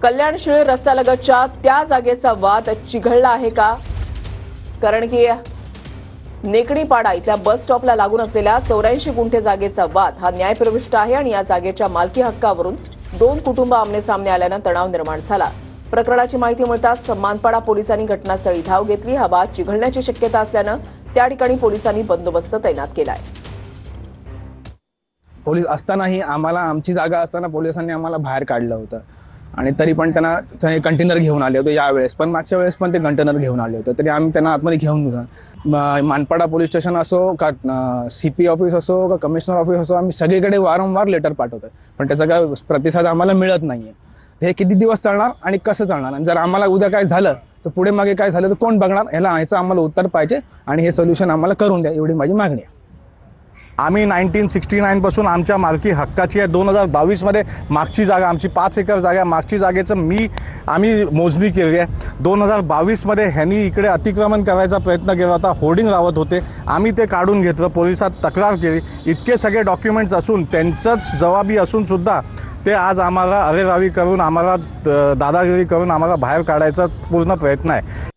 कल्याण शिळे रस्त्यालगतच्या त्या जागेचा वाद चिघळला आहे का? कारण की नेकणीपाडा इथल्या बस स्टॉपला लागून असलेल्या 84 गुंठे जागेचा वाद हा न्यायप्रविष्ट आहे आणि या जागेच्या मालकी हक्कावरून दोन कुटुंब आमनेसामने आल्यानं तणाव निर्माण झाला। प्रकरणाची माहिती मिळताच मानपाडा पोलिसांनी घटनास्थळी धाव घेतली। हा वाद चिघळण्याची शक्यता असल्यानं त्या ठिकाणी पोलिसांनी बंदोबस्त तैनात केलाय। पोलीस असतानाही आम्हाला आमची जागा असताना पोलिसांनी आम्हाला बाहेर काढलं होतं आणि तरी पण त्यांना कंटेनर घेऊन आले होते। यावेळेस पण मागच्या वेळेस पण ते कंटेनर घेऊन आले होते, तरी आम्ही त्यांना आतमध्ये घेऊन गेलो। मानपाडा पोलीस स्टेशन असो का CP ऑफिस असो का कमिशनर ऑफिस असो, आम्ही सगळीकडे वारंवार लेटर पाठवतो, पण त्याचा काय प्रतिसाद आम्हाला मिळत नाहीये। हे किती दिवस चालणार आणि कसं चालणार? आणि जर आम्हाला उद्या काय झालं तर पुढे मागे काय झालं तर कोण बघणार? याचं आम्हाला उत्तर पाहिजे आणि हे सोल्युशन आम्हाला करून द्या, एवढी माझी मागणी आहे। आम्ही 1969 पासून आमच्या मालकी हक्काची आहे। 2022 मागची जागा आमची 5 एकर जागा, मागची जागेचं आम्ही मोजणी केली आहे। 2022 ह्यांनी इकडे अतिक्रमण करायचा प्रयत्न केला होता, होर्डिंग लावत होते, आम्ही ते काढून घेतलं, पोलिसात तक्रार केली। इतके सगळे डॉक्युमेंट्स असून त्यांचंच जबाबी असून सुद्धा ते आज आम्हाला अरेरावी करून, आम्हाला दादागिरी करून आम्हाला बाहेर काढायचा पूर्ण प्रयत्न आहे।